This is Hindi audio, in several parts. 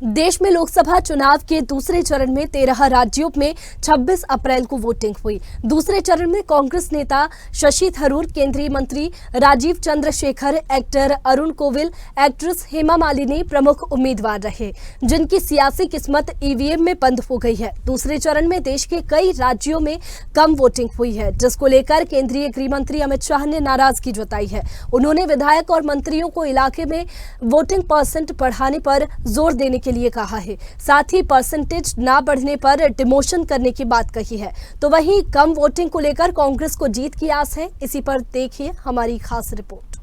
देश में लोकसभा चुनाव के दूसरे चरण में 13 राज्यों में 26 अप्रैल को वोटिंग हुई। दूसरे चरण में कांग्रेस नेता शशि थरूर, केंद्रीय मंत्री राजीव चंद्रशेखर, एक्टर अरुण कोविल, एक्ट्रेस हेमा मालिनी प्रमुख उम्मीदवार रहे, जिनकी सियासी किस्मत ईवीएम में बंद हो गई है। दूसरे चरण में देश के कई राज्यों में कम वोटिंग हुई है, जिसको लेकर केंद्रीय गृह मंत्री अमित शाह ने नाराजगी जताई है। उन्होंने विधायक और मंत्रियों को इलाके में वोटिंग परसेंट बढ़ाने पर जोर देने के लिए कहा है, साथ ही परसेंटेज ना बढ़ने पर डिमोशन करने की बात कही है। तो वहीं कम वोटिंग को लेकर कांग्रेस को जीत की आस है। इसी पर देखिए हमारी खास रिपोर्ट।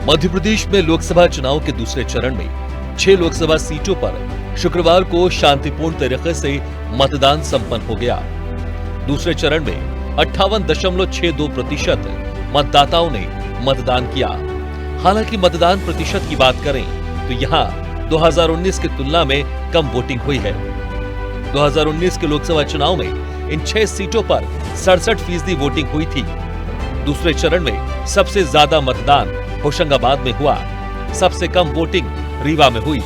मध्य प्रदेश में लोकसभा चुनाव के दूसरे चरण में 6 लोकसभा सीटों पर शुक्रवार को शांतिपूर्ण तरीके से मतदान संपन्न हो गया। दूसरे चरण में 58.62% मतदाताओं ने मतदान किया। हालांकि मतदान प्रतिशत की बात करें तो यहां 2019 की तुलना में कम वोटिंग हुई है। 2019 के लोकसभा चुनाव में इन 6 सीटों पर 67% वोटिंग हुई थी। दूसरे चरण में सबसे ज्यादा मतदान होशंगाबाद में हुआ, सबसे कम वोटिंग रीवा में हुई।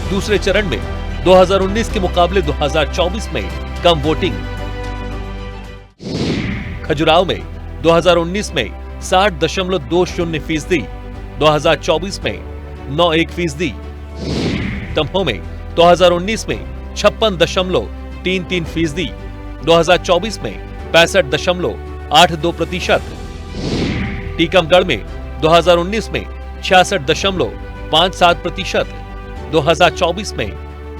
दूसरे चरण में 2019 के मुकाबले 2024 में कम वोटिंग। खजुराहो में 2019 में 60.20%, 2024 में 91%। दमोह में 2019 में 56.33%, 2024 में 65.82%। टीकमगढ़ में 2019 में 66.57%, 2024 में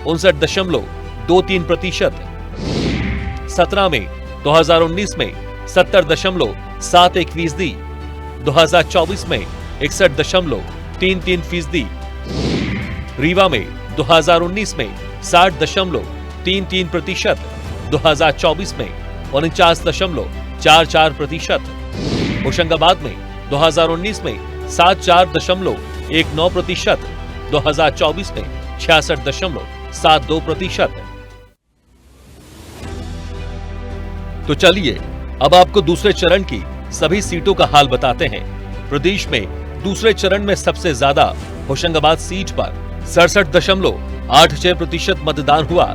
59.23%। सतना में 2019 में 70.71%, 2024 में 61.33%। रीवा में 2019 में 60.33%, 2024 में 49.44%। होशंगाबाद में 2019 में 74.19%, 2024 में 66.72%। तो चलिए अब आपको दूसरे चरण की सभी सीटों का हाल बताते हैं। प्रदेश में दूसरे चरण में सबसे ज्यादा होशंगाबाद सीट पर 67.86% मतदान हुआ।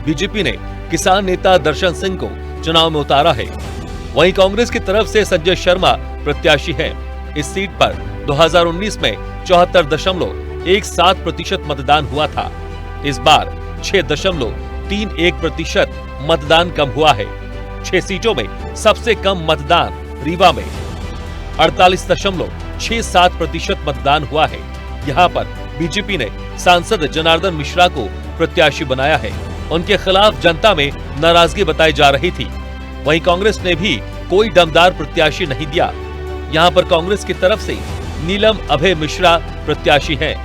बीजेपी ने किसान नेता दर्शन सिंह को चुनाव में उतारा है। वहीं कांग्रेस की तरफ से संजय शर्मा प्रत्याशी हैं। इस सीट पर 2019 में 74.17% मतदान हुआ था। इस बार 6.31% मतदान कम हुआ है। 6 सीटों में सबसे कम मतदान रीवा में 48.67% मतदान हुआ है। यहाँ पर बीजेपी ने सांसद जनार्दन मिश्रा को प्रत्याशी बनाया है। उनके खिलाफ जनता में नाराजगी बताई जा रही थी। वहीं कांग्रेस ने भी कोई दमदार प्रत्याशी नहीं दिया। यहाँ पर कांग्रेस की तरफ से नीलम अभय मिश्रा प्रत्याशी हैं।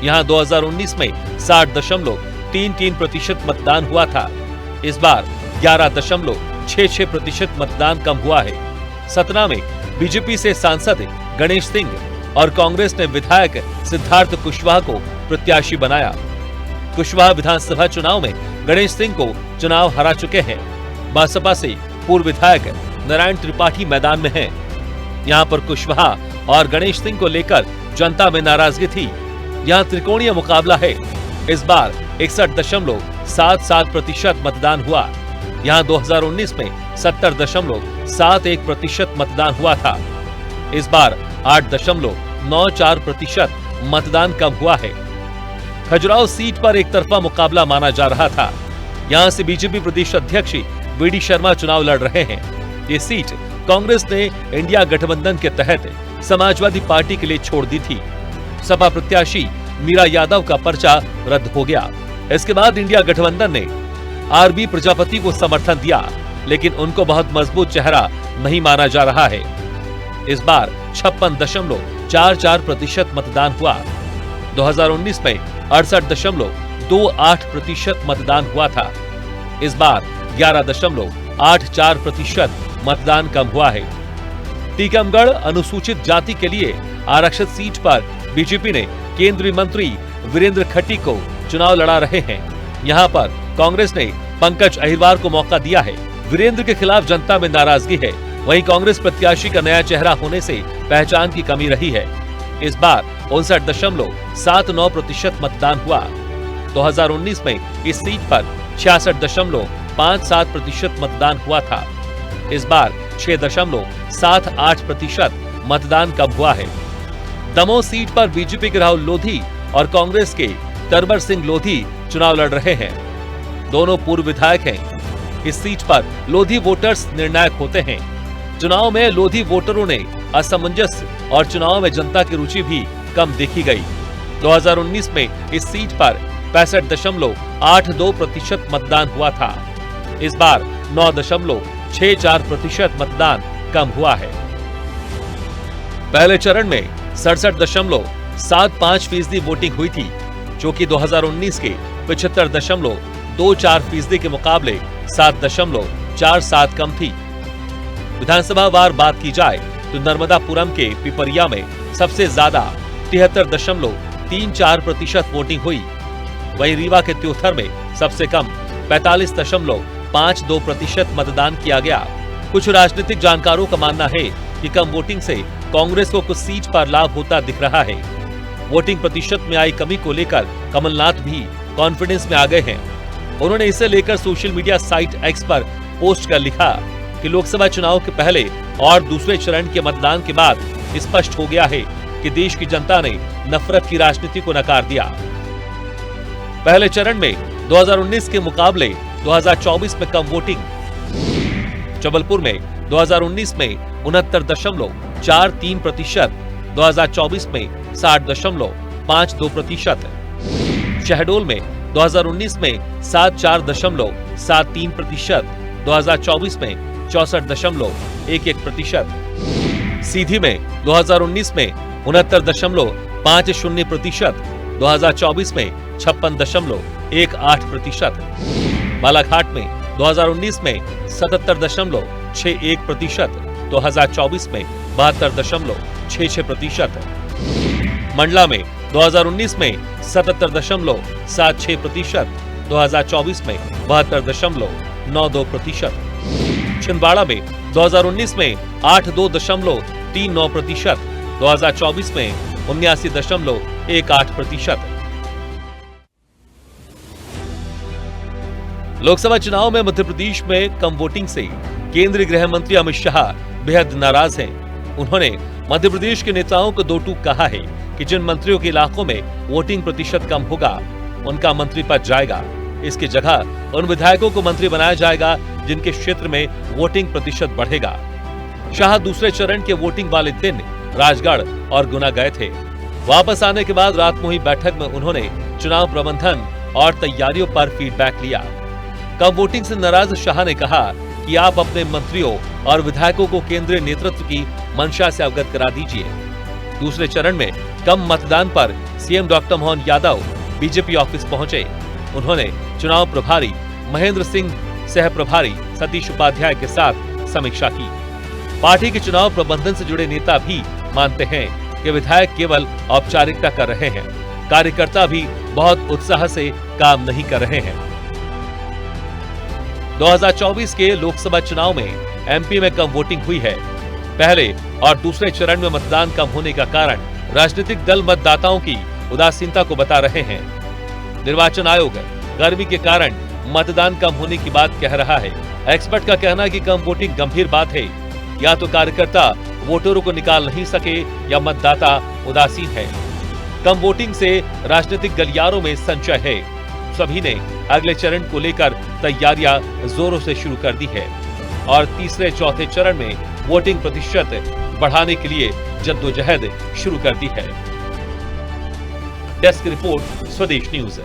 यहाँ 2019 में 60.33% मतदान हुआ था। इस बार 11.66% मतदान कम हुआ है। सतना में बीजेपी से सांसद गणेश सिंह और कांग्रेस ने विधायक सिद्धार्थ कुशवाहा को प्रत्याशी बनाया। कुशवाहा विधानसभा चुनाव में गणेश सिंह को चुनाव हरा चुके हैं। बसपा से पूर्व विधायक नारायण त्रिपाठी मैदान में हैं। यहाँ पर कुशवाहा और गणेश सिंह को लेकर जनता में नाराजगी थी। यहाँ त्रिकोणीय मुकाबला है। इस बार 61.77% मतदान हुआ। यहाँ 2019 में 70.71% मतदान हुआ था। इस बार 8.94% मतदान कम हुआ है। खजुराहो सीट पर एक तरफा मुकाबला माना जा रहा था। यहाँ से बीजेपी प्रदेश अध्यक्ष वीडी शर्मा चुनाव लड़ रहे हैं। ये सीट कांग्रेस ने इंडिया गठबंधन के तहत समाजवादी पार्टी के लिए छोड़ दी थी। सपा प्रत्याशी मीरा यादव का पर्चा रद्द हो गया। इसके बाद इंडिया गठबंधन ने आरबी प्रजापति को समर्थन दिया, लेकिन उनको बहुत मजबूत चेहरा नहीं माना जा रहा है। इस बार 56.44% मतदान हुआ। 2019 में 68.28% मतदान हुआ था। इस बार 11.84% मतदान कम हुआ है। टीकमगढ़ अनुसूचित जाति के लिए आरक्षित सीट पर बीजेपी ने केंद्रीय मंत्री वीरेंद्र खट्टी को चुनाव लड़ा रहे हैं। यहाँ पर कांग्रेस ने पंकज अहिरवार को मौका दिया है। वीरेंद्र के खिलाफ जनता में नाराजगी है। वहीं कांग्रेस प्रत्याशी का नया चेहरा होने से पहचान की कमी रही है। इस बार 59.79% मतदान हुआ। 2019 में इस सीट पर 66.57% मतदान हुआ था। इस बार 6.78% मतदान कम हुआ है। दमोह सीट पर बीजेपी के राहुल लोधी और कांग्रेस के तरवर सिंह लोधी चुनाव लड़ रहे हैं। दोनों पूर्व विधायक हैं। इस सीट पर लोधी वोटर्स निर्णायक होते हैं। चुनाव में लोधी वोटरों ने असमंजस और चुनाव में जनता की रुचि भी कम देखी गई। 2019 में इस सीट पर 65.82% मतदान हुआ था। इस बार 9.64% मतदान कम हुआ है। पहले चरण में 67.75% वोटिंग हुई थी, जो कि 2019 के 75.24% के मुकाबले 7.47 कम थी। विधानसभा वार बात की जाए तो नर्मदापुरम के पिपरिया में सबसे ज्यादा 73.34% वोटिंग हुई। वहीं रीवा के त्योथर में सबसे कम 45.52% मतदान किया गया। कुछ राजनीतिक जानकारों का मानना है कि कम वोटिंग से कांग्रेस को कुछ सीट पर लाभ होता दिख रहा है। वोटिंग प्रतिशत में आई कमी को लेकर कमलनाथ भी कॉन्फिडेंस में आ गए हैं। उन्होंने इसे लेकर सोशल मीडिया साइट एक्स पर पोस्ट कर लिखा कि लोकसभा चुनाव के पहले और दूसरे चरण के मतदान के बाद स्पष्ट हो गया है कि देश की जनता ने नफरत की राजनीति को नकार दिया। पहले चरण में 2019 के मुकाबले 2024 में कम वोटिंग। जबलपुर में 2019 में 69.43%, 2024 में 60.52%, शहडोल में 2019 में 74.73%, 2024 में 64.11%, सीधी में 2019 में 69.50%, 2024 में 56.18%, बालाघाट में 2019 में 77.61%, 2024 में 72.66%, मंडला में 2019 में 77.76%, 2024 में 72.92%, छिंदवाड़ा में 2019 में 82.39%, 2024 में 79.18%। लोकसभा चुनाव में मध्य प्रदेश में कम वोटिंग से केंद्रीय गृह मंत्री अमित शाह बेहद नाराज हैं। उन्होंने मध्य प्रदेश के नेताओं को दो टूक कहा है कि जिन मंत्रियों के इलाकों में वोटिंग प्रतिशत कम होगा उनका मंत्री पद जाएगा। इसकी जगह उन विधायकों को मंत्री बनाया जाएगा जिनके क्षेत्र में वोटिंग प्रतिशत बढ़ेगा। शाह दूसरे चरण के वोटिंग वाले दिन राजगढ़ और गुना गए थे। वापस आने के बाद रात में हुई बैठक में उन्होंने चुनाव प्रबंधन और तैयारियों पर फीडबैक लिया। कम वोटिंग से नाराज शाह ने कहा कि आप अपने मंत्रियों और विधायकों को केंद्रीय नेतृत्व की मंशा से अवगत करा दीजिए। दूसरे चरण में कम मतदान पर CM doctor Mohan Yadav BJP office पहुंचे। उन्होंने चुनाव प्रभारी महेंद्र सिंह, सह प्रभारी सतीश उपाध्याय के साथ समीक्षा की। पार्टी के चुनाव प्रबंधन से जुड़े नेता भी मानते हैं कि विधायक केवल औपचारिकता कर रहे हैं, कार्यकर्ता भी बहुत उत्साह से काम नहीं कर रहे हैं। 2024 के लोकसभा चुनाव में एमपी में कम वोटिंग हुई है। पहले और दूसरे चरण में मतदान कम होने का कारण राजनीतिक दल मतदाताओं की उदासीनता को बता रहे हैं। निर्वाचन आयोग गर्मी के कारण मतदान कम होने की बात कह रहा है। एक्सपर्ट का कहना है कि कम वोटिंग गंभीर बात है। या तो कार्यकर्ता वोटरों को निकाल नहीं सके या मतदाता उदासीन है। कम वोटिंग से राजनीतिक गलियारों में संशय है। सभी ने अगले चरण को लेकर तैयारियां जोरों से शुरू कर दी है और तीसरे चौथे चरण में वोटिंग प्रतिशत बढ़ाने के लिए जद्दोजहद शुरू कर दी है। डेस्क रिपोर्ट, स्वदेश न्यूज।